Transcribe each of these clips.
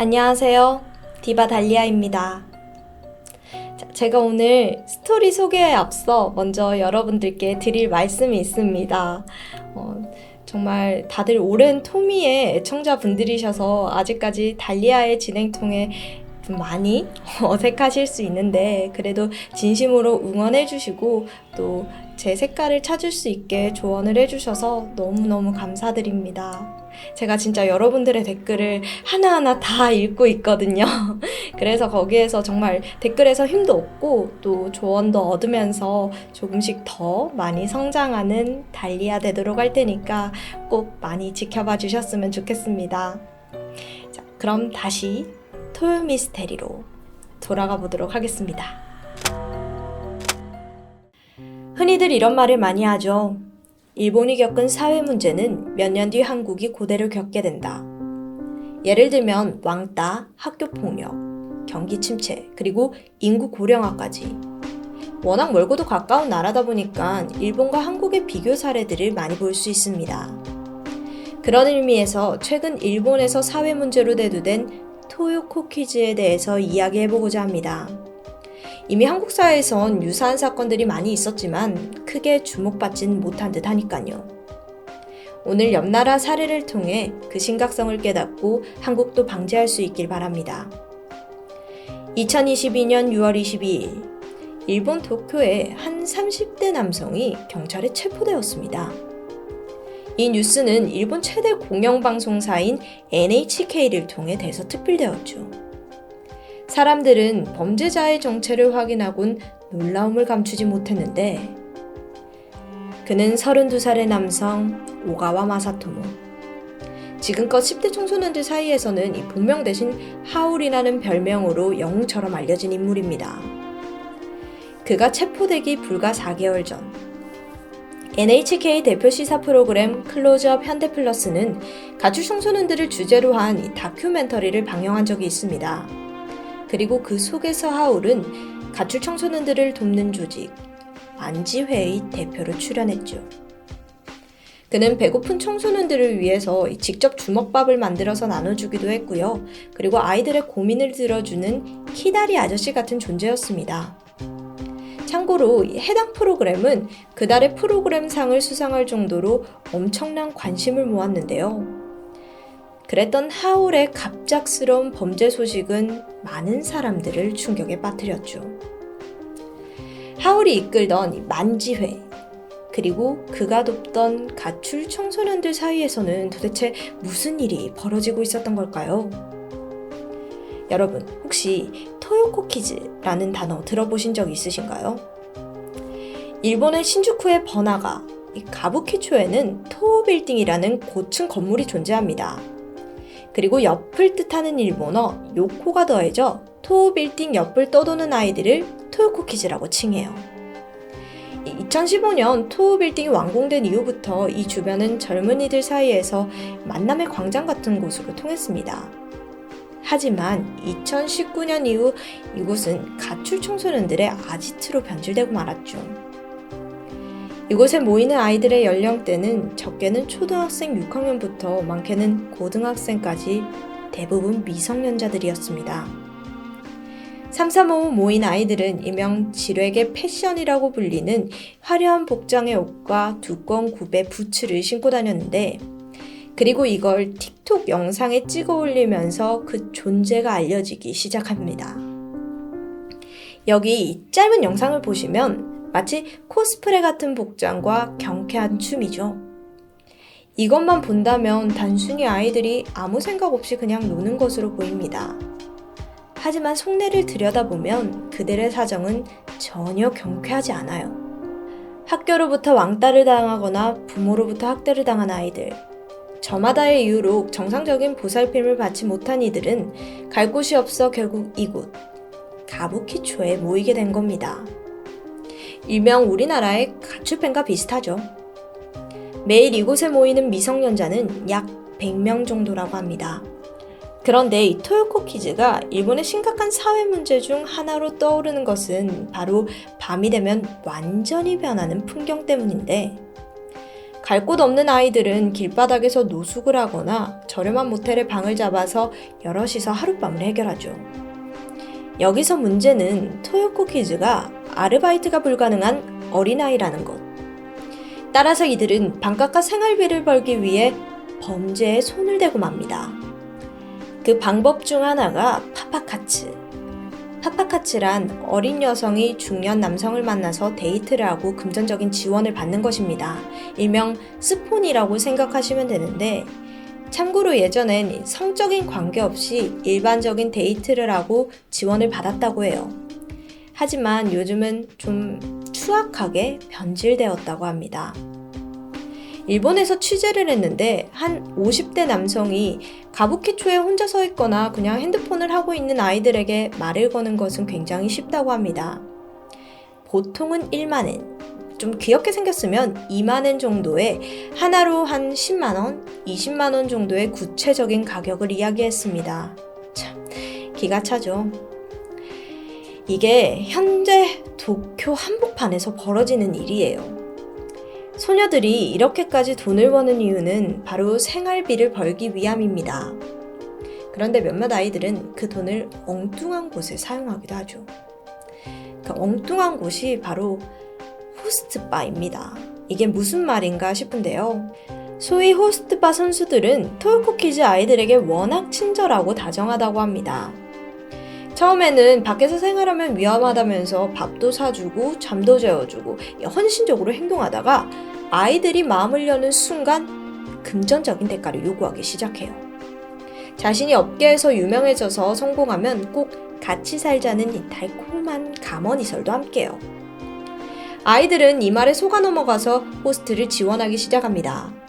안녕하세요. 디바 달리아입니다. 제가 오늘 스토리 소개에 앞서 먼저 여러분들께 드릴 말씀이 있습니다. 정말 다들 오랜 토미의 애청자분들이셔서 아직까지 달리아의 진행통에 좀 많이 어색하실 수 있는데 그래도 진심으로 응원해주시고 또 제 색깔을 찾을 수 있게 조언을 해주셔서 너무너무 감사드립니다. 제가 진짜 여러분들의 댓글을 하나하나 다 읽고 있거든요. 그래서 거기에서 정말 댓글에서 힘도 얻고 또 조언도 얻으면서 조금씩 더 많이 성장하는 달리아 되도록 할 테니까 꼭 많이 지켜봐 주셨으면 좋겠습니다. 자, 그럼 다시 토요 미스테리로 돌아가 보도록 하겠습니다. 흔히들 이런 말을 많이 하죠. 일본이 겪은 사회 문제는 몇 년 뒤 한국이 고대를 겪게 된다. 예를 들면 왕따, 학교폭력, 경기 침체, 그리고 인구 고령화까지. 워낙 멀고도 가까운 나라다 보니까 일본과 한국의 비교 사례들을 많이 볼 수 있습니다. 그런 의미에서 최근 일본에서 사회 문제로 대두된 토요코 퀴즈에 대해서 이야기해보고자 합니다. 이미 한국 사회에선 유사한 사건들이 많이 있었지만 크게 주목받진 못한 듯 하니까요. 오늘 옆나라 사례를 통해 그 심각성을 깨닫고 한국도 방지할 수 있길 바랍니다. 2022년 6월 22일, 일본 도쿄의 한 30대 남성이 경찰에 체포되었습니다. 이 뉴스는 일본 최대 공영방송사인 NHK를 통해 대서특필되었죠. 사람들은 범죄자의 정체를 확인하곤 놀라움을 감추지 못했는데 그는 32살의 남성 오가와 마사토모. 지금껏 10대 청소년들 사이에서는 이 본명 대신 하울이라는 별명으로 영웅처럼 알려진 인물입니다. 그가 체포되기 불과 4개월 전 NHK 대표 시사 프로그램 클로즈업 현대플러스는 가출 청소년들을 주제로 한 이 다큐멘터리를 방영한 적이 있습니다. 그리고 그 속에서 하울은 가출 청소년들을 돕는 조직 안지회의 대표로 출연했죠. 그는 배고픈 청소년들을 위해서 직접 주먹밥을 만들어서 나눠주기도 했고요. 그리고 아이들의 고민을 들어주는 키다리 아저씨 같은 존재였습니다. 참고로 해당 프로그램은 그달의 프로그램상을 수상할 정도로 엄청난 관심을 모았는데요. 그랬던 하울의 갑작스러운 범죄 소식은 많은 사람들을 충격에 빠뜨렸죠. 하울이 이끌던 만지회, 그리고 그가 돕던 가출 청소년들 사이에서는 도대체 무슨 일이 벌어지고 있었던 걸까요? 여러분, 혹시 토요코 키즈라는 단어 들어보신 적 있으신가요? 일본의 신주쿠의 번화가 가부키초에는 토우빌딩이라는 고층 건물이 존재합니다. 그리고 옆을 뜻하는 일본어 요코가 더해져 토우빌딩 옆을 떠도는 아이들을 토요코 키즈라고 칭해요. 2015년 토우빌딩이 완공된 이후부터 이 주변은 젊은이들 사이에서 만남의 광장 같은 곳으로 통했습니다. 하지만 2019년 이후 이곳은 가출 청소년들의 아지트로 변질되고 말았죠. 이곳에 모이는 아이들의 연령대는 적게는 초등학생 6학년부터 많게는 고등학생까지 대부분 미성년자들이었습니다. 335호 모인 아이들은 일명 지뢰개 패션이라고 불리는 화려한 복장의 옷과 두꺼운 굽의 부츠를 신고 다녔는데 그리고 이걸 틱톡 영상에 찍어 올리면서 그 존재가 알려지기 시작합니다. 여기 이 짧은 영상을 보시면 마치 코스프레 같은 복장과 경쾌한 춤이죠. 이것만 본다면 단순히 아이들이 아무 생각 없이 그냥 노는 것으로 보입니다. 하지만 속내를 들여다보면 그들의 사정은 전혀 경쾌하지 않아요. 학교로부터 왕따를 당하거나 부모로부터 학대를 당한 아이들, 저마다의 이유로 정상적인 보살핌을 받지 못한 이들은 갈 곳이 없어 결국 이곳, 가부키초에 모이게 된 겁니다. 일명 우리나라의 가출팬과 비슷하죠. 매일 이곳에 모이는 미성년자는 약 100명 정도라고 합니다. 그런데 이 토요코 키즈가 일본의 심각한 사회 문제 중 하나로 떠오르는 것은 바로 밤이 되면 완전히 변하는 풍경 때문인데 갈 곳 없는 아이들은 길바닥에서 노숙을 하거나 저렴한 모텔에 방을 잡아서 여럿이서 하룻밤을 해결하죠. 여기서 문제는 토요코 키즈가 아르바이트가 불가능한 어린아이라는 것. 따라서 이들은 방값과 생활비를 벌기 위해 범죄에 손을 대고 맙니다. 그 방법 중 하나가 파파카츠. 파파카츠란 어린 여성이 중년 남성을 만나서 데이트를 하고 금전적인 지원을 받는 것입니다. 일명 스폰이라고 생각하시면 되는데, 참고로 예전엔 성적인 관계없이 일반적인 데이트를 하고 지원을 받았다고 해요. 하지만 요즘은 좀 추악하게 변질되었다고 합니다. 일본에서 취재를 했는데 한 50대 남성이 가부키초에 혼자 서 있거나 그냥 핸드폰을 하고 있는 아이들에게 말을 거는 것은 굉장히 쉽다고 합니다. 보통은 1만엔, 좀 귀엽게 생겼으면 2만엔 정도의 하나로 한 10만원, 20만원 정도의 구체적인 가격을 이야기했습니다. 참, 기가 차죠. 이게 현재 도쿄 한복판에서 벌어지는 일이에요. 소녀들이 이렇게까지 돈을 버는 이유는 바로 생활비를 벌기 위함입니다. 그런데 몇몇 아이들은 그 돈을 엉뚱한 곳에 사용하기도 하죠. 그 엉뚱한 곳이 바로 호스트바입니다. 이게 무슨 말인가 싶은데요. 소위 호스트바 선수들은 토요코 키즈 아이들에게 워낙 친절하고 다정하다고 합니다. 처음에는 밖에서 생활하면 위험하다면서 밥도 사주고 잠도 재워주고 헌신적으로 행동하다가 아이들이 마음을 여는 순간 금전적인 대가를 요구하기 시작해요. 자신이 업계에서 유명해져서 성공하면 꼭 같이 살자는 이 달콤한 감언이설도 함께요. 아이들은 이 말에 속아 넘어가서 호스트를 지원하기 시작합니다.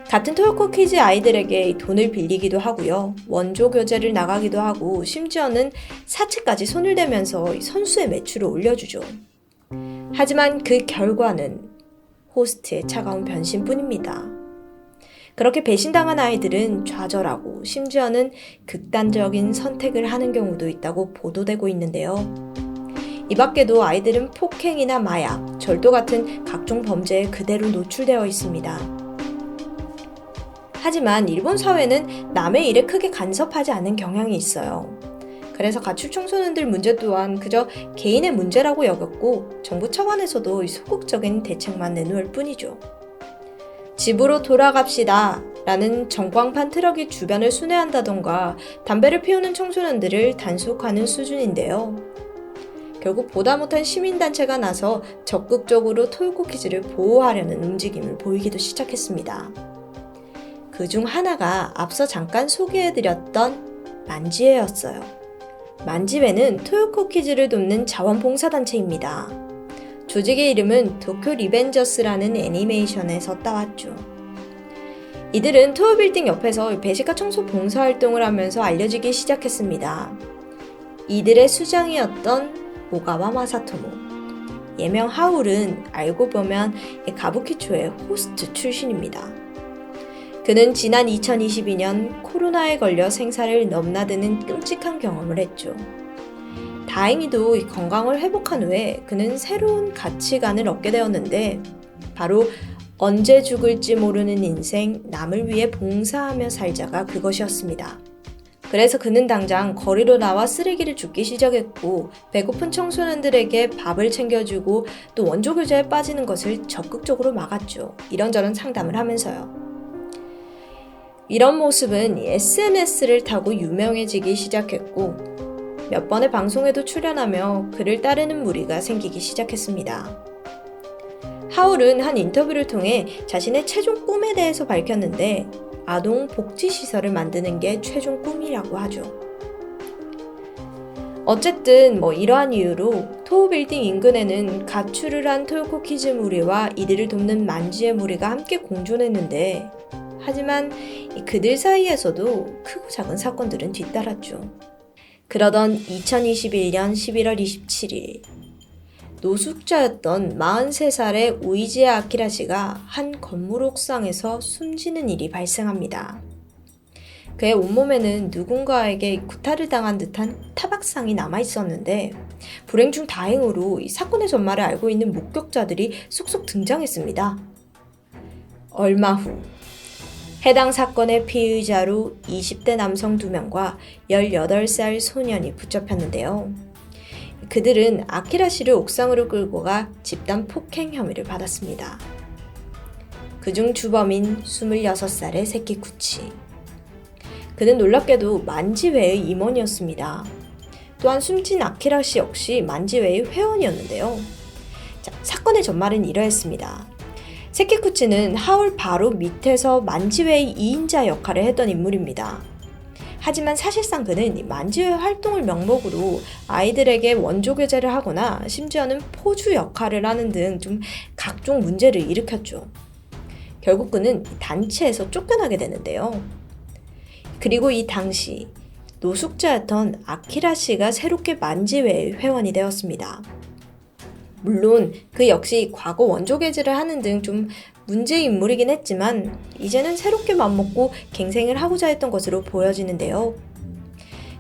같은 토요코 키즈 아이들에게 돈을 빌리기도 하고요. 원조 교재를 나가기도 하고 심지어는 사채까지 손을 대면서 선수의 매출을 올려주죠. 하지만 그 결과는 호스트의 차가운 변신뿐입니다. 그렇게 배신당한 아이들은 좌절하고 심지어는 극단적인 선택을 하는 경우도 있다고 보도되고 있는데요. 이 밖에도 아이들은 폭행이나 마약, 절도 같은 각종 범죄에 그대로 노출되어 있습니다. 하지만 일본 사회는 남의 일에 크게 간섭하지 않는 경향이 있어요. 그래서 가출 청소년들 문제 또한 그저 개인의 문제라고 여겼고 정부 차원에서도 소극적인 대책만 내놓을 뿐이죠. 집으로 돌아갑시다 라는 전광판 트럭이 주변을 순회한다던가 담배를 피우는 청소년들을 단속하는 수준인데요. 결국 보다 못한 시민단체가 나서 적극적으로 토요코 키즈를 보호하려는 움직임을 보이기도 시작했습니다. 그중 하나가 앞서 잠깐 소개해드렸던 만지회였어요. 만지회는 토요코 키즈를 돕는 자원봉사단체입니다. 조직의 이름은 도쿄 리벤저스라는 애니메이션에서 따왔죠. 이들은 토요빌딩 옆에서 배식가 청소 봉사활동을 하면서 알려지기 시작했습니다. 이들의 수장이었던 오가와 마사토모, 예명 하울은 알고 보면 가부키초의 호스트 출신입니다. 그는 지난 2022년 코로나에 걸려 생사를 넘나드는 끔찍한 경험을 했죠. 다행히도 건강을 회복한 후에 그는 새로운 가치관을 얻게 되었는데 바로 언제 죽을지 모르는 인생, 남을 위해 봉사하며 살자가 그것이었습니다. 그래서 그는 당장 거리로 나와 쓰레기를 줍기 시작했고 배고픈 청소년들에게 밥을 챙겨주고 또 원조 교제에 빠지는 것을 적극적으로 막았죠. 이런저런 상담을 하면서요. 이런 모습은 SNS를 타고 유명해지기 시작했고 몇 번의 방송에도 출연하며 그를 따르는 무리가 생기기 시작했습니다. 하울은 한 인터뷰를 통해 자신의 최종 꿈에 대해서 밝혔는데 아동 복지시설을 만드는 게 최종 꿈이라고 하죠. 어쨌든 이러한 이유로 토우빌딩 인근에는 가출을 한 토요코 키즈 무리와 이들을 돕는 만지의 무리가 함께 공존했는데 하지만 그들 사이에서도 크고 작은 사건들은 뒤따랐죠. 그러던 2021년 11월 27일 노숙자였던 43살의 우이지에 아키라 씨가 한 건물 옥상에서 숨지는 일이 발생합니다. 그의 온몸에는 누군가에게 구타를 당한 듯한 타박상이 남아있었는데 불행 중 다행으로 이 사건의 전말을 알고 있는 목격자들이 속속 등장했습니다. 얼마 후 해당 사건의 피의자로 20대 남성 2명과 18살 소년이 붙잡혔는데요. 그들은 아키라 씨를 옥상으로 끌고 가 집단 폭행 혐의를 받았습니다. 그중 주범인 26살의 세키쿠치. 그는 놀랍게도 만지회의 임원이었습니다. 또한 숨진 아키라 씨 역시 만지회의 회원이었는데요. 자, 사건의 전말은 이러했습니다. 세키쿠치는 하울 바로 밑에서 만지회의 2인자 역할을 했던 인물입니다. 하지만 사실상 그는 만지회 활동을 명목으로 아이들에게 원조 교제를 하거나 심지어는 포주 역할을 하는 등 좀 각종 문제를 일으켰죠. 결국 그는 단체에서 쫓겨나게 되는데요. 그리고 이 당시 노숙자였던 아키라 씨가 새롭게 만지회의 회원이 되었습니다. 물론 그 역시 과거 원조 교제를 하는 등 좀 문제의 인물이긴 했지만 이제는 새롭게 맘먹고 갱생을 하고자 했던 것으로 보여지는데요.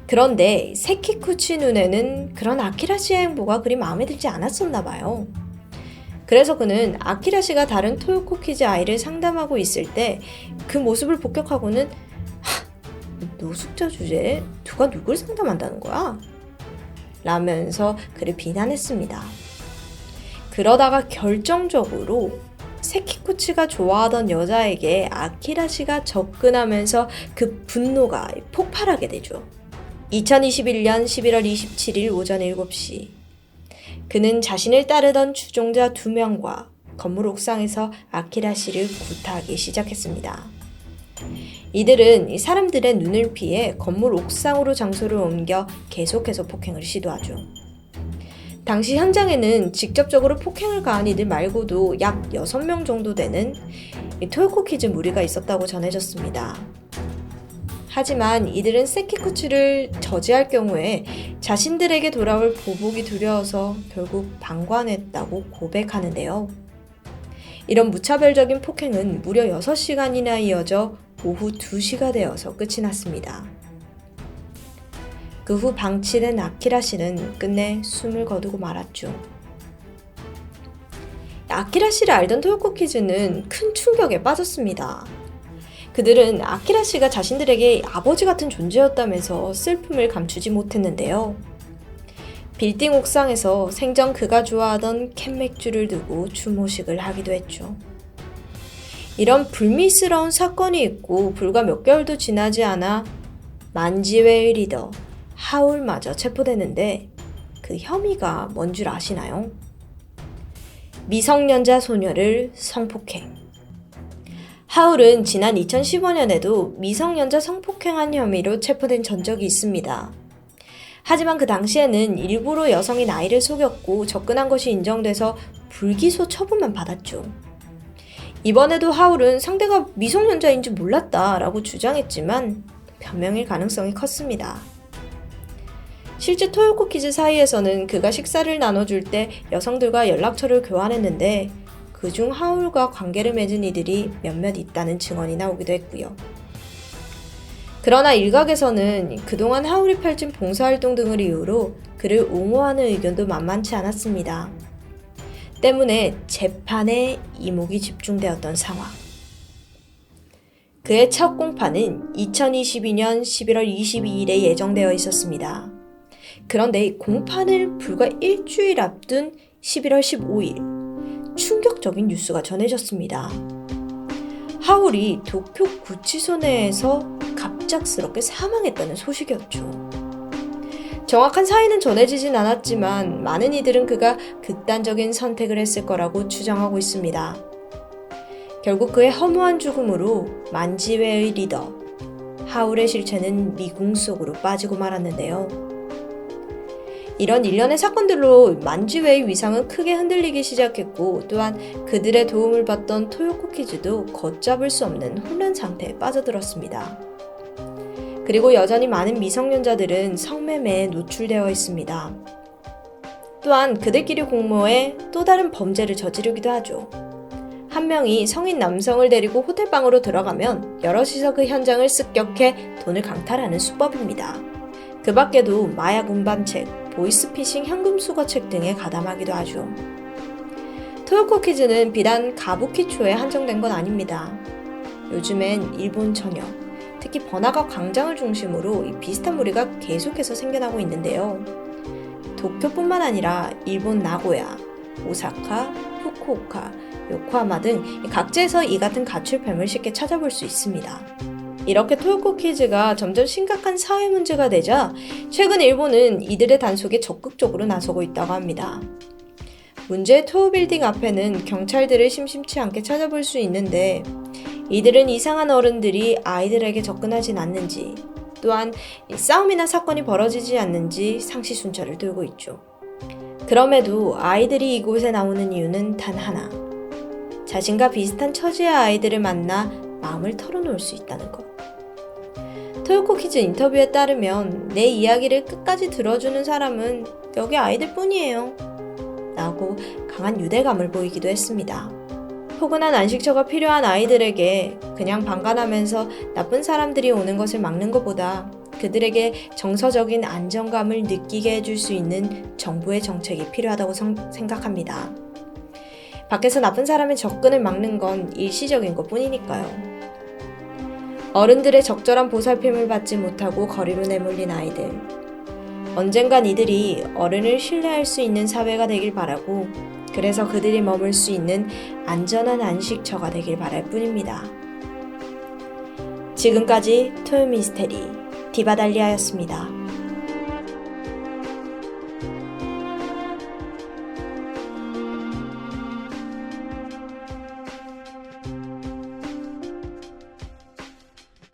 그런데 세키쿠치 눈에는 그런 아키라 씨의 행보가 그리 마음에 들지 않았었나 봐요. 그래서 그는 아키라 씨가 다른 토요코 키즈 아이를 상담하고 있을 때 그 모습을 복격하고는 노숙자 주제에 누가 누굴 상담한다는 거야? 라면서 그를 비난했습니다. 그러다가 결정적으로 세키쿠치가 좋아하던 여자에게 아키라 씨가 접근하면서 그 분노가 폭발하게 되죠. 2021년 11월 27일 오전 7시 그는 자신을 따르던 추종자 2명과 건물 옥상에서 아키라 씨를 구타하기 시작했습니다. 이들은 사람들의 눈을 피해 건물 옥상으로 장소를 옮겨 계속해서 폭행을 시도하죠. 당시 현장에는 직접적으로 폭행을 가한 이들 말고도 약 6명 정도 되는 토요코 키즈 무리가 있었다고 전해졌습니다. 하지만 이들은 세키쿠치를 저지할 경우에 자신들에게 돌아올 보복이 두려워서 결국 방관했다고 고백하는데요. 이런 무차별적인 폭행은 무려 6시간이나 이어져 오후 2시가 되어서 끝이 났습니다. 그 후 방치된 아키라 씨는 끝내 숨을 거두고 말았죠. 아키라 씨를 알던 토요코 키즈는 큰 충격에 빠졌습니다. 그들은 아키라 씨가 자신들에게 아버지 같은 존재였다면서 슬픔을 감추지 못했는데요. 빌딩 옥상에서 생전 그가 좋아하던 캔맥주를 두고 추모식을 하기도 했죠. 이런 불미스러운 사건이 있고 불과 몇 개월도 지나지 않아 만지회의 리더 하울마저 체포되는데 그 혐의가 뭔 줄 아시나요? 미성년자 소녀를 성폭행. 하울은 지난 2015년에도 미성년자 성폭행한 혐의로 체포된 전적이 있습니다. 하지만 그 당시에는 일부러 여성인 아이를 속였고 접근한 것이 인정돼서 불기소 처분만 받았죠. 이번에도 하울은 상대가 미성년자인 줄 몰랐다라고 주장했지만 변명일 가능성이 컸습니다. 실제 토요코 키즈 사이에서는 그가 식사를 나눠줄 때 여성들과 연락처를 교환했는데 그중 하울과 관계를 맺은 이들이 몇몇 있다는 증언이 나오기도 했고요. 그러나 일각에서는 그동안 하울이 펼친 봉사활동 등을 이유로 그를 옹호하는 의견도 만만치 않았습니다. 때문에 재판에 이목이 집중되었던 상황. 그의 첫 공판은 2022년 11월 22일에 예정되어 있었습니다. 그런데 이 공판을 불과 일주일 앞둔 11월 15일 충격적인 뉴스가 전해졌습니다. 하울이 도쿄 구치소 내에서 갑작스럽게 사망했다는 소식이었죠. 정확한 사인은 전해지진 않았지만 많은 이들은 그가 극단적인 선택을 했을 거라고 추정하고 있습니다. 결국 그의 허무한 죽음으로 만지회의 리더 하울의 실체는 미궁 속으로 빠지고 말았는데요. 이런 일련의 사건들로 만지회의 위상은 크게 흔들리기 시작했고 또한 그들의 도움을 받던 토요코 키즈도 걷잡을 수 없는 혼란 상태에 빠져들었습니다. 그리고 여전히 많은 미성년자들은 성매매에 노출되어 있습니다. 또한 그들끼리 공모해 또 다른 범죄를 저지르기도 하죠. 한 명이 성인 남성을 데리고 호텔방으로 들어가면 여럿이서 그 현장을 습격해 돈을 강탈하는 수법입니다. 그 밖에도 마약 운반책, 보이스피싱 현금 수거책 등에 가담하기도 하죠. 토요코 퀴즈는 비단 가부키초에 한정된 건 아닙니다. 요즘엔 일본 전역, 특히 번화가 광장을 중심으로 이 비슷한 무리가 계속해서 생겨나고 있는데요. 도쿄뿐만 아니라 일본 나고야, 오사카, 후쿠오카, 요코하마 등 각지에서 이 같은 가출팸을 쉽게 찾아볼 수 있습니다. 이렇게 토요코 퀴즈가 점점 심각한 사회 문제가 되자 최근 일본은 이들의 단속에 적극적으로 나서고 있다고 합니다. 문제의 토요빌딩 앞에는 경찰들을 심심치 않게 찾아볼 수 있는데 이들은 이상한 어른들이 아이들에게 접근하진 않는지 또한 싸움이나 사건이 벌어지지 않는지 상시 순찰을 두고 있죠. 그럼에도 아이들이 이곳에 나오는 이유는 단 하나. 자신과 비슷한 처지의 아이들을 만나 마음을 털어놓을 수 있다는 것. 토요코 퀴즈 인터뷰에 따르면 내 이야기를 끝까지 들어주는 사람은 여기 아이들 뿐이에요. 라고 강한 유대감을 보이기도 했습니다. 포근한 안식처가 필요한 아이들에게 그냥 방관하면서 나쁜 사람들이 오는 것을 막는 것보다 그들에게 정서적인 안정감을 느끼게 해줄 수 있는 정부의 정책이 필요하다고 생각합니다. 밖에서 나쁜 사람의 접근을 막는 건 일시적인 것 뿐이니까요. 어른들의 적절한 보살핌을 받지 못하고 거리로 내몰린 아이들. 언젠간 이들이 어른을 신뢰할 수 있는 사회가 되길 바라고 그래서 그들이 머물 수 있는 안전한 안식처가 되길 바랄 뿐입니다. 지금까지 토요미스테리 디바달리아였습니다.